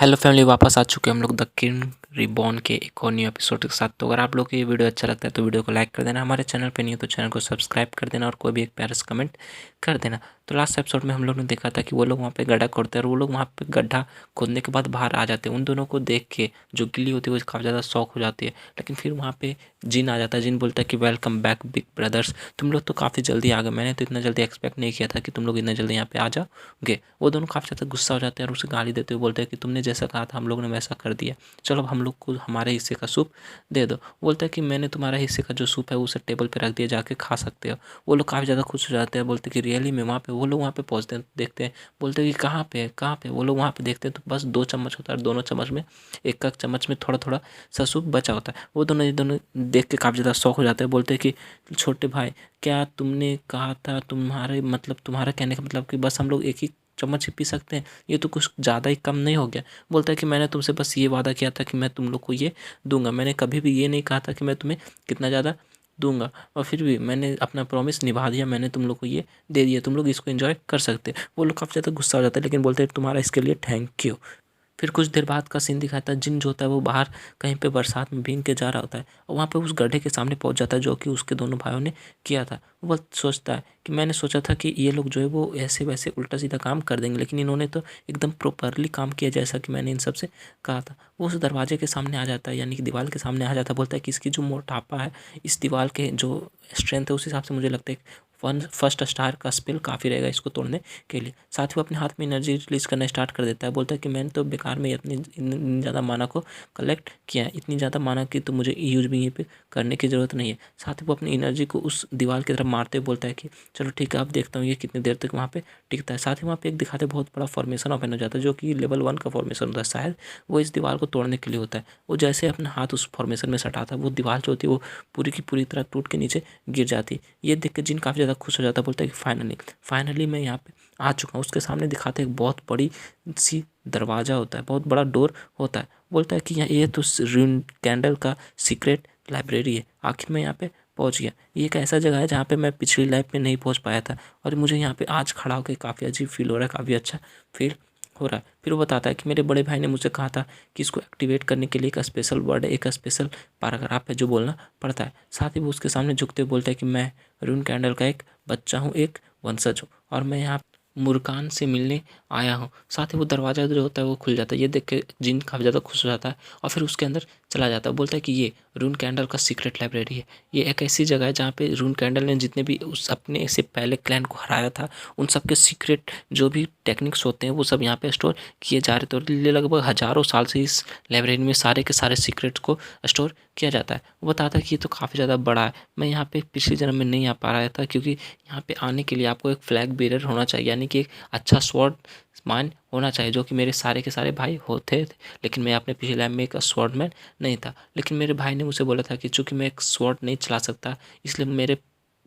Hello family, वापस आ चुके हैं हम लोग द किंग रिबॉर्न के एक और न्यू एपिसोड के साथ। तो अगर आप लोग को ये वीडियो अच्छा लगता है तो वीडियो को लाइक कर देना, हमारे चैनल पे नहीं है तो चैनल को सब्सक्राइब कर देना और कोई भी एक प्यारा सा कमेंट कर देना। तो लास्ट एपिसोड में हम लोग ने देखा था कि वो लोग वहाँ पे गड्ढा खोदते हैं और वो लोग वहाँ पे गड्ढा खोदने के बाद बाहर आ जाते हैं। उन दोनों को देख के जो गिल्ली होती है वो काफ़ी ज़्यादा शौक हो जाती है, लेकिन फिर वहाँ पे जिन आ जाता है। जिन बोलता है कि वेलकम बैक बिग ब्रदर्स, तुम लोग तो काफ़ी जल्दी आ गए, मैंने तो इतना जल्दी एक्सपेक्ट नहीं किया था कि तुम लोग इतना जल्दी यहाँ पे आ जाओगे। वो दोनों काफ़ी ज़्यादा गुस्सा हो जाते हैं और उसे गाली देते हुए बोलते हैं कि तुमने जैसा कहा था हम लोग ने वैसा कर दिया, चलो अब हम लोग को हमारे हिस्से का सूप दे दो। बोलता है कि मैंने तुम्हारा हिस्से का जो सूप है उसे टेबल पे रख दिया, जाके खा सकते हो। वो लोग काफ़ी ज़्यादा खुश हो जाते हैं, बोलते हैं कि रियली में वहाँ पे। वो लोग वहाँ पे पहुँचते हैं, देखते हैं, बोलते हैं कि कहाँ पे है कहाँ पे। वो लोग वहाँ पे देखते हैं तो बस 2 चम्मच होता है और दोनों चम्मच में एक एक चम्मच में थोड़ा थोड़ा सा सूप बचा होता है। वो दोनों देख के काफ़ी ज़्यादा शौक हो जाते हैं, बोलते हैं कि छोटे भाई, क्या तुमने कहा था, तुम्हारा कहने का मतलब कि बस हम लोग एक ही चम्मच ही पी सकते हैं, ये तो कुछ ज़्यादा ही कम नहीं हो गया। बोलता है कि मैंने तुमसे बस ये वादा किया था कि मैं तुम लोग को ये दूंगा, मैंने कभी भी ये नहीं कहा था कि मैं तुम्हें कितना ज़्यादा दूंगा, और फिर भी मैंने अपना प्रॉमिस निभा दिया, मैंने तुम लोग को ये दे दिया, तुम लोग इसको एंजॉय कर सकते हैं। वो लोग काफ़ी ज़्यादा गुस्सा हो जाता है, लेकिन बोलते हैं तुम्हारा इसके लिए थैंक यू। फिर कुछ देर बाद का सीन दिखाता है, जिन जो होता है वो बाहर कहीं पे बरसात में भीग के जा रहा होता है और वहाँ पे उस गड्ढे के सामने पहुँच जाता है जो कि उसके दोनों भाइयों ने किया था। वो सोचता है कि मैंने सोचा था कि ये लोग जो है वो ऐसे वैसे उल्टा सीधा काम कर देंगे, लेकिन इन्होंने तो एकदम प्रॉपरली काम किया जैसा कि मैंने इन सब से कहा था। वो उस दरवाजे के सामने आ जाता है, यानी कि दीवार के सामने आ जाता है। बोलता है कि इसकी जो मोटापा है, इस दीवार के जो स्ट्रेंथ है, उस हिसाब से मुझे लगता है फर्स्ट स्टार का स्पेल काफ़ी रहेगा इसको तोड़ने के लिए। साथ ही वो अपने हाथ में एनर्जी रिलीज करना स्टार्ट कर देता है। बोलता है कि मैंने तो बेकार में इतनी ज़्यादा माना को कलेक्ट किया है, इतनी ज़्यादा माना कि तो मुझे यूज भी यहीं पे करने की ज़रूरत नहीं है। साथ ही वो अपनी एनर्जी को उस दीवार की तरफ मारते हुए बोलता है कि चलो ठीक है, अब देखता हूँ ये कितनी देर तक वहाँ पे टिकता है। साथ ही वहाँ पे एक दिखाते बहुत बड़ा फॉर्मेशन ओपन हो जाता है, जो कि लेवल 1 का फॉर्मेशन होता है। शायद वो इस दीवार को तोड़ने के लिए होता है। वो जैसे अपना हाथ उस फॉर्मेशन में सटाता है, वो दीवार जो होती है वो पूरी की पूरी तरह टूट के नीचे गिर जाती है। ये देख के जिन काफ़ी ज़्यादा खुश हो जाता है, बोलता है कि फाइनली मैं यहाँ पे आ चुका हूँ। उसके सामने दिखाते एक बहुत बड़ी सी दरवाज़ा होता है, बहुत बड़ा डोर होता है। बोलता है कि ये तो रून कैंडल का सीक्रेट लाइब्रेरी है, आखिर मैं यहाँ पे पहुँच गया। ये एक ऐसा जगह है जहाँ पे मैं पिछली लाइफ में नहीं पहुँच पाया था और मुझे यहाँ पे आज खड़ा होकर काफ़ी अजीब फील हो रहा है, काफ़ी अच्छा फील हो रहा है। फिर वो बताता है कि मेरे बड़े भाई ने मुझसे कहा था कि इसको एक्टिवेट करने के लिए एक स्पेशल वर्ड है, एक स्पेशल पैराग्राफ है जो बोलना पड़ता है। साथ ही वो उसके सामने झुकते हुए बोलता है कि मैं रून कैंडल का एक बच्चा हूँ, एक वंशज हूँ, और मैं यहाँ मुर्कान से मिलने आया हूँ। साथ ही वो दरवाज़ा जो होता है वो खुल जाता है। ये देख के जिन काफ़ी ज़्यादा खुश हो जाता है और फिर उसके अंदर चला जाता है। बोलता है कि ये रून कैंडल का सीक्रेट लाइब्रेरी है। ये एक ऐसी जगह है जहाँ पे रून कैंडल ने जितने भी उस अपने से पहले क्लैन को हराया था, उन सब के सीक्रेट जो भी टेक्निक्स होते हैं वो सब यहाँ पे स्टोर किए जा रहे थे। और लगभग हज़ारों साल से इस लाइब्रेरी में सारे के सारे सीक्रेट्स को स्टोर किया जाता है। वो बताता है कि ये तो काफ़ी ज़्यादा बड़ा है, मैं यहाँ पे पिछले जन्म में नहीं आ पा रहा था, क्योंकि यहाँ पे आने के लिए आपको एक फ्लैग बेरर होना चाहिए, यानी कि एक अच्छा स्वॉर्ड मैन होना चाहिए, जो कि मेरे सारे के सारे भाई होते थे। लेकिन मैं अपने पिछले लाइफ में एक स्वॉर्ड मैन नहीं था। लेकिन मेरे भाई ने मुझे बोला था कि चूंकि मैं एक स्वॉर्ड नहीं चला सकता, इसलिए मेरे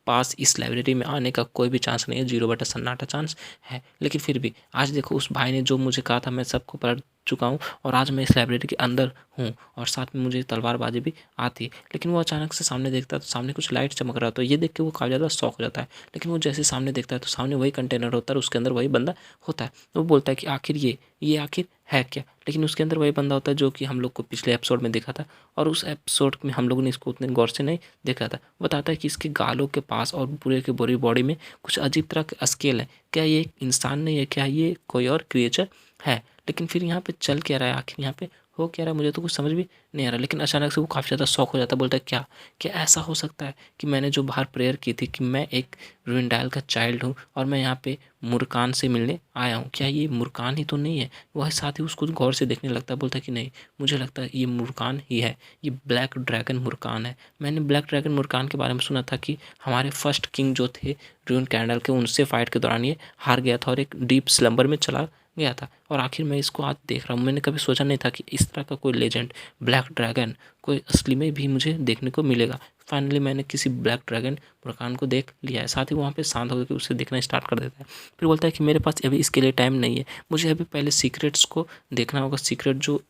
पास इस लाइब्रेरी में आने का कोई भी चांस नहीं है, 0/सन्नाटा चांस है। लेकिन फिर भी आज देखो, उस भाई ने जो मुझे कहा था मैं सबको पढ़ चुका हूँ और आज मैं इस लाइब्रेरी के अंदर हूँ और साथ में मुझे तलवारबाजी भी आती है। लेकिन वो अचानक से सामने देखता है तो सामने कुछ लाइट चमक रहा, तो ये देख के वो काफ़ी ज़्यादा शौक हो जाता है। लेकिन वो जैसे सामने देखता है तो सामने वही कंटेनर होता है और उसके अंदर वही बंदा होता है। तो वो बोलता है कि आखिर ये आखिर है क्या। लेकिन उसके अंदर वही बंदा होता है जो कि हम लोग को पिछले एपिसोड में देखा था, और उस एपिसोड में हम लोगों ने इसको उतने गौर से नहीं देखा था। बताता है कि इसके गालों के पास और पूरे के पूरी बॉडी में कुछ अजीब तरह के स्केल है। क्या ये एक इंसान नहीं है, क्या ये कोई और क्रिएचर है। लेकिन फिर यहाँ पे चल क्या रहा है, आखिर यहाँ पे हो क्या रहा है, मुझे तो कुछ समझ भी नहीं आ रहा। लेकिन अचानक से वो काफ़ी ज़्यादा शौक हो जाता है। बोलता है क्या क्या ऐसा हो सकता है कि मैंने जो बाहर प्रेयर की थी कि मैं एक रूइंडाइल का चाइल्ड हूँ और मैं यहाँ पे मुर्कान से मिलने आया हूँ, क्या ये मुर्कान ही तो नहीं है। वह साथ ही उसको गौर से देखने लगता है। बोलता है कि नहीं, मुझे लगता है ये मुर्कान ही है, ये ब्लैक ड्रैगन मुर्कान है। मैंने ब्लैक ड्रैगन मुर्कान के बारे में सुना था कि हमारे फर्स्ट किंग जो थे रून कैंडल के, उनसे फाइट के दौरान ये हार गया था और एक डीप स्लम्बर में चला गया था। और आखिर मैं इसको आज देख रहा हूँ, मैंने कभी सोचा नहीं था कि इस तरह का कोई लेजेंड ब्लैक ड्रैगन कोई असली में भी मुझे देखने को मिलेगा। फाइनली मैंने किसी ब्लैक ड्रैगन मुर्कान को देख लिया है। साथ ही वहाँ पे शांत होकर के उसे देखना स्टार्ट कर देता है। फिर बोलता है कि मेरे पास अभी इसके लिए टाइम नहीं है, मुझे अभी पहले सीक्रेट्स को देखना होगा। सीक्रेट जो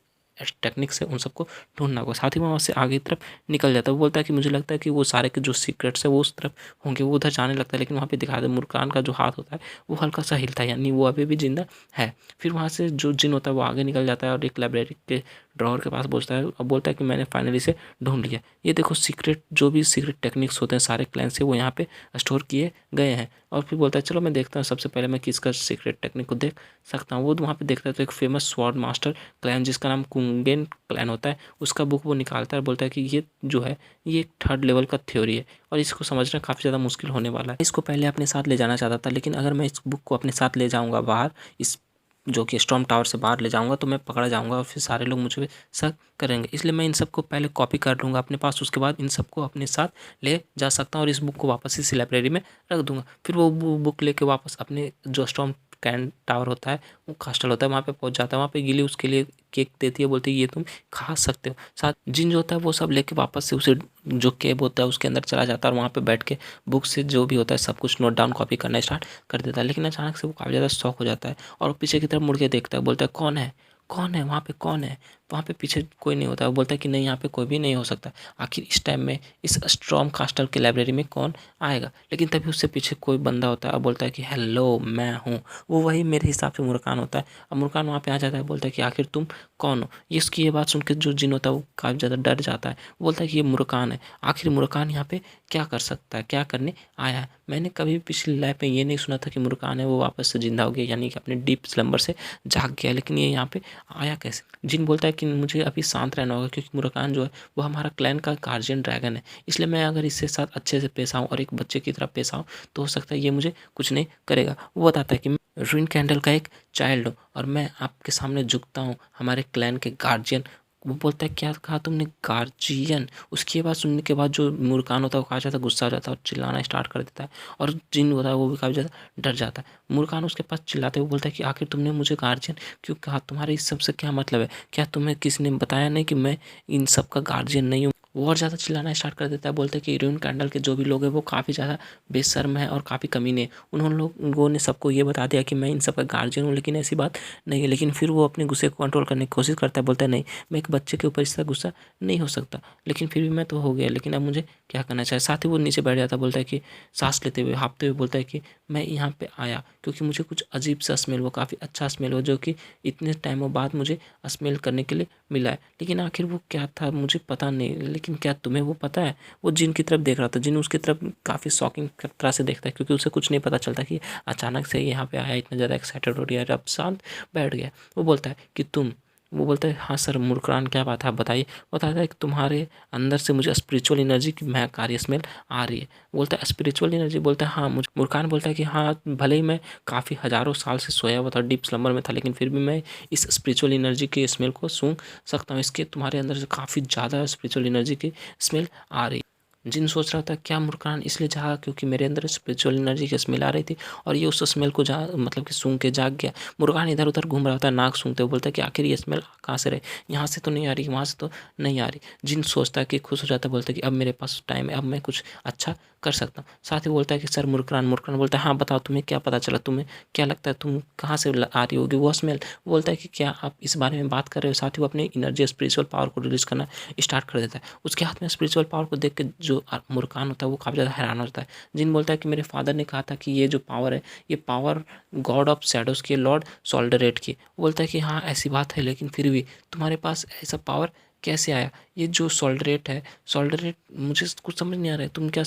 टेक्निक्स है उन सबको ढूंढना होगा। साथ ही वहाँ से आगे की तरफ निकल जाता है। वो बोलता है कि मुझे लगता है कि वो सारे के जो सीक्रेट्स है वो उस तरफ होंगे। वो उधर जाने लगता है, लेकिन वहाँ पे दिखा दे मुस्कान का जो हाथ होता है वो हल्का सा हिलता है, यानी वो अभी भी जिंदा है। फिर वहाँ से जो जिन होता है वो आगे निकल जाता है और एक लाइब्रेरी के ड्रॉवर के पास पहुँचता है और बोलता है कि मैंने फाइनली से ढूंढ लिया। ये देखो सीक्रेट जो भी सीक्रेट टेक्निक्स होते हैं सारे क्लैन से वो यहाँ पे स्टोर किए गए हैं। और फिर बोलता है चलो मैं देखता हूँ सबसे पहले मैं किसका सीक्रेट टेक्निक को देख सकता हूँ। वो वहाँ पे देखता है तो एक फेमस स्वॉर्ड मास्टर क्लैन जिसका नाम कुंगेन क्लैन होता है उसका बुक वो निकालता है और बोलता है कि ये जो है ये एक 3rd लेवल का थ्योरी है और इसको समझना काफ़ी ज़्यादा मुश्किल होने वाला है। इसको पहले अपने साथ ले जाना चाहता था, लेकिन अगर मैं इस बुक को अपने साथ ले जाऊँगा बाहर, इस जो कि स्टॉर्म टावर से बाहर ले जाऊंगा तो मैं पकड़ा जाऊंगा और फिर सारे लोग मुझे शक करेंगे। इसलिए मैं इन सबको पहले कॉपी कर लूँगा अपने पास, उसके बाद इन सबको अपने साथ ले जा सकता हूँ और इस बुक को वापस इसी लाइब्रेरी में रख दूंगा। फिर वो बुक लेके वापस अपने जो स्टॉर्म कैन टावर होता है वो कास्टल होता है वहाँ पे पहुँच जाता है। वहाँ पे गिली उसके लिए केक देती है, बोलती है ये तुम खा सकते हो। साथ जिन जो होता है वो सब लेके वापस से उसे जो केब होता है उसके अंदर चला जाता है और वहाँ पे बैठ के बुक से जो भी होता है सब कुछ नोट डाउन कॉपी करना स्टार्ट कर देता है। लेकिन अचानक से वो काफ़ी ज़्यादा शॉक हो जाता है और पीछे की तरफ मुड़ के देखता है, बोलता है कौन है, कौन है वहाँ पे, कौन है वहाँ पे। पीछे कोई नहीं होता है। वो बोलता है कि नहीं यहाँ पे कोई भी नहीं हो सकता, आखिर इस टाइम में इस स्ट्रॉम कास्टल के लाइब्रेरी में कौन आएगा। लेकिन तभी उससे पीछे कोई बंदा होता है और बोलता है कि हेलो मैं हूँ। वो वही मेरे हिसाब से मुरकान होता है। अब मुरकान वहाँ पे आ जाता है, बोलता है कि आखिर तुम कौन हो। इसकी ये बात सुन के जो जिन होता है वो काफ़ी ज़्यादा डर जाता है। वो बोलता है कि ये मुरकान है, आखिर मुरकान यहाँ पे क्या कर सकता है, क्या करने आया है। मैंने कभी पिछली लाइफ में ये नहीं सुना था कि मुरकान है वो वापस से जिंदा हो गया, यानी कि अपने डीप स्लम्बर से जाग गया, लेकिन ये यहाँ पे आया कैसे। जिन बोलता है कि मुझे अभी शांत रहना होगा क्योंकि मुरकान जो है वो हमारा क्लैन का गार्जियन ड्रैगन है, इसलिए मैं अगर इसके साथ अच्छे से पेश आऊँ और एक बच्चे की तरह पेश आऊँ तो हो सकता है ये मुझे कुछ नहीं करेगा। वो बताता है कि मैं रूइन कैंडल का एक चाइल्ड हूँ और मैं आपके सामने झुकता हूँ, हमारे क्लैन के गार्जियन। वो बोलता है क्या कहा तुमने, गार्जियन। उसकी बात सुनने के बाद जो मुरकान होता है वो काफ़ी ज़्यादा गुस्सा हो जाता है और चिल्लाना स्टार्ट कर देता है और जिन होता है वो भी काफ़ी ज़्यादा डर जाता है। मुरकान उसके पास चिल्लाते हुए बोलता है कि आखिर तुमने मुझे गार्जियन क्यों कहा, तुम्हारे इस सब से क्या मतलब है, क्या तुम्हें किसी ने बताया नहीं कि मैं इन सब का गार्जियन नहीं हूँ। वो और ज़्यादा चिल्लाना स्टार्ट कर देता है, बोलते हैं कि रूइन कैंडल के जो भी लोग हैं वो काफ़ी ज़्यादा बेशर्म है और काफ़ी कमीने। उन्होंने लोगों ने सबको ये बता दिया कि मैं इन सब का गार्जियन हूँ, लेकिन ऐसी बात नहीं है। लेकिन फिर वो अपने गुस्से को कंट्रोल करने की कोशिश करता है, बोलता है नहीं मैं एक बच्चे के ऊपर इस तरह गुस्सा नहीं हो सकता, लेकिन फिर भी मैं तो हो गया, लेकिन अब मुझे क्या करना चाहिए। साथ ही वो नीचे बैठ जाता है, बोलता है कि सांस लेते हुए हाँफते हुए बोलता है कि मैं यहाँ पे आया क्योंकि मुझे कुछ अजीब सा स्मेल, वो काफ़ी अच्छा स्मेल हो जो कि इतने टाइमों बाद मुझे स्मेल करने के लिए मिला है, लेकिन आखिर वो क्या था मुझे पता नहीं। लेकिन क्या तुम्हें वो पता है। वो जिन की तरफ देख रहा था, जिन उसकी तरफ काफ़ी शॉकिंग तरह से देखता है क्योंकि उसे कुछ नहीं पता चलता कि अचानक से यहाँ पे आया, इतना ज़्यादा एक्साइटेड हो रही है, अब शांत बैठ गया। वो बोलता है कि तुम, वो बोलता है हाँ सर मुरकान क्या बात है आप बताइए। बताता है कि तुम्हारे अंदर से मुझे स्पिरिचुअल एनर्जी की महक आ रही है, स्मेल आ रही है। बोलता है स्पिरिचुअल एनर्जी, बोलता है हाँ मुझे। मुरकान बोलता है कि हाँ भले ही मैं काफ़ी हज़ारों साल से सोया हुआ था, डीप स्लम्बर में था, लेकिन फिर भी मैं इस स्पिरिचुअल एनर्जी की स्मेल को सूंघ सकता हूँ। इसके तुम्हारे अंदर से काफ़ी ज़्यादा स्पिरिचुअल एनर्जी की स्मेल आ रही है। जिन सोच रहा था क्या मुरकान इसलिए जागा क्योंकि मेरे अंदर स्पिरिचुअल एनर्जी की स्मेल आ रही थी और ये उस स्मेल को मतलब कि सूंघ के जाग गया। मुरकान इधर उधर घूम रहा होता है नाक सूंघते हुए, बोलता है कि आखिर ये स्मेल कहाँ से रही, यहाँ से तो नहीं आ रही, वहाँ से तो नहीं आ रही। जिन सोचता है कि खुश हो जाता है, बोलता है कि अब मेरे पास टाइम है, अब मैं कुछ अच्छा कर सकता हूँ। साथ ही बोलता है कि सर मुरकान। मुरकान बोलता है हाँ बताओ तुम्हें क्या पता चला, तुम्हें क्या लगता है तुम कहाँ से आ रही होगी वो स्मेल। बोलता है कि क्या आप इस बारे में बात कर रहे हो। साथ ही वो अपनी एनर्जी स्पिरिचुअल पावर को रिलीज करना स्टार्ट कर देता है। उसके हाथ में स्पिरिचुअल पावर को देख के जो मुरकान होता है वो काफ़ी ज़्यादा हैरान होता है। जिन बोलता है कि मेरे फादर ने कहा था कि ये जो पावर है ये पावर गॉड ऑफ शैडोज़ की, लॉर्ड सोल्डरेट की। बोलता है कि हाँ ऐसी बात है, लेकिन फिर भी तुम्हारे पास ऐसा पावर कैसे आया। ये जो सोल्डरेट है, सोल्डरेट मुझे कुछ समझ नहीं आ रहा है, तुम क्या,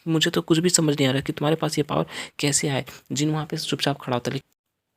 मुझे तो कुछ भी समझ नहीं आ रहा है कि तुम्हारे पास ये पावर कैसे आए। जिन वहाँ पे चुपचाप खड़ा होता है।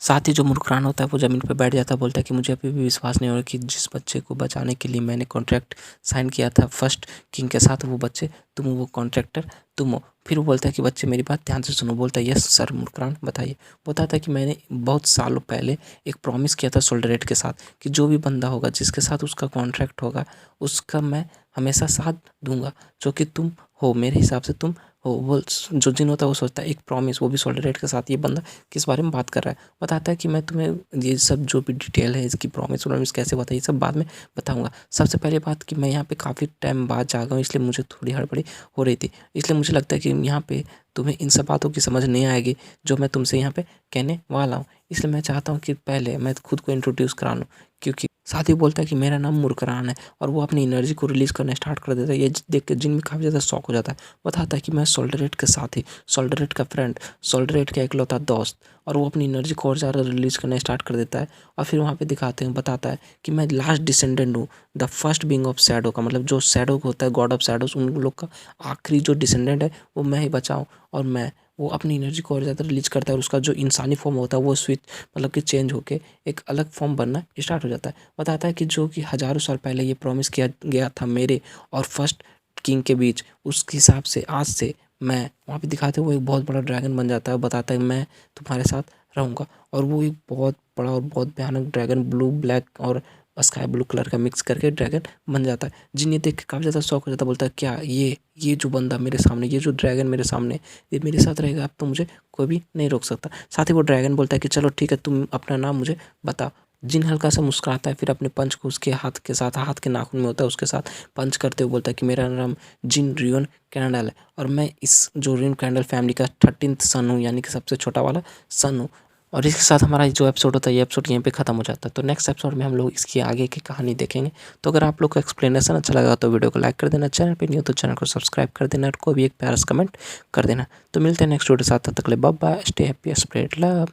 साथ ही जो मुरकान होता है वो ज़मीन पर बैठ जाता है, बोलता है कि मुझे अभी भी विश्वास नहीं हो रहा कि जिस बच्चे को बचाने के लिए मैंने कॉन्ट्रैक्ट साइन किया था फर्स्ट किंग के साथ, वो बच्चे तुम हो, वो कॉन्ट्रैक्टर तुम हो। फिर वो बोलता है कि बच्चे मेरी बात ध्यान से सुनो। बोलता है यस सर मुरकान बताइए। बताता है कि मैंने बहुत सालों पहले एक प्रॉमिस किया था सोल्डरेट के साथ कि जो भी बंदा होगा जिसके साथ उसका कॉन्ट्रैक्ट होगा उसका मैं हमेशा साथ दूंगा, जो कि तुम हो, मेरे हिसाब से तुम हो। वो जो जिन होता है वो सोचता है एक प्रॉमिस, वो भी सोल्डरेट के साथ, ये बंदा किस बारे में बात कर रहा है। बताता है कि मैं तुम्हें ये सब जो भी डिटेल है इसकी प्रॉमिस वॉमिस कैसे बताइए सब बाद में बताऊंगा। सबसे पहले बात कि मैं यहाँ पे काफ़ी टाइम बाद जागा हूँ, इसलिए मुझे थोड़ी हड़बड़ी हो रही थी, इसलिए मुझे लगता है कि यहाँ पे तुम्हें इन सब बातों की समझ नहीं आएगी जो मैं तुमसे यहाँ पे कहने वाला हूँ। इसलिए मैं चाहता हूँ कि पहले मैं खुद को इंट्रोड्यूस करा लूँ, क्योंकि साथ ही बोलता है कि मेरा नाम मुस्कुरान है और वो अपनी एनर्जी को रिलीज़ करना स्टार्ट कर देता है। ये देख के जिन में काफ़ी ज़्यादा शौक हो जाता है। बताता है कि मैं सोल्डरेट के साथी, सोल्डरेट का फ्रेंड, सोल्डरेट का इकलौता दोस्त, और वो अपनी एनर्जी को और ज़्यादा रिलीज़ करना स्टार्ट कर देता है। और फिर वहाँ पे दिखाते हैं, बताता है कि मैं लास्ट डिसेंडेंट हूँ, the first being of shadow का, मतलब जो शैडो होता है, गॉड ऑफ शैडोज, उन लोग का आखिरी जो डिसेंडेंट है वो मैं ही बचा हूँ। और मैं वो अपनी एनर्जी को और ज़्यादा रिलीज करता है और उसका जो इंसानी फॉर्म होता है वो स्विच मतलब कि चेंज होके एक अलग फॉर्म बनना स्टार्ट हो जाता है। बताता है कि जो कि हज़ारों साल पहले ये प्रॉमिस किया गया था मेरे और फर्स्ट किंग के बीच, उस हिसाब से आज से मैं वहाँ पे दिखाते हुए एक बहुत बड़ा ड्रैगन बन जाता है। बताता है मैं तुम्हारे साथ रहूँगा, और वो एक बहुत बड़ा और बहुत भयानक ड्रैगन, ब्लू ब्लैक और स्काई ब्लू कलर का मिक्स करके ड्रैगन बन जाता है। जिन ये देख के काफ़ी ज़्यादा शौक हो जाता है। बोलता है क्या ये जो बंदा मेरे सामने, ये जो ड्रैगन मेरे सामने, ये मेरे साथ रहेगा, अब तो मुझे कोई भी नहीं रोक सकता। साथ ही वो ड्रैगन बोलता है कि चलो ठीक है, तुम अपना नाम मुझे बताओ। जिन हल्का सा मुस्कुराता है, फिर अपने पंच को उसके हाथ के साथ, हाथ के नाखून में होता है, उसके साथ पंच करते हुए बोलता है कि मेरा नाम जिन रियोन कैंडल है और मैं इस जो रियोन कैंडल फैमिली का 13th सन हूँ, यानी कि सबसे छोटा वाला सन हूँ। और इसके साथ हमारा जो एपिसोड होता है, ये एपिसोड यहीं पे खत्म हो जाता है। तो नेक्स्ट एपिसोड में हम लोग इसकी आगे की कहानी देखेंगे। तो अगर आप लोग को एक्सप्लेनेशन अच्छा लगा तो वीडियो को लाइक कर देना, चैनल पे नहीं हो तो चैनल को सब्सक्राइब कर देना और कोई भी एक प्यारा सा कमेंट कर देना। तो मिलते हैं नेक्स्ट वीडियो के साथ, तब तक के लिए bye bye, stay happy, spread love.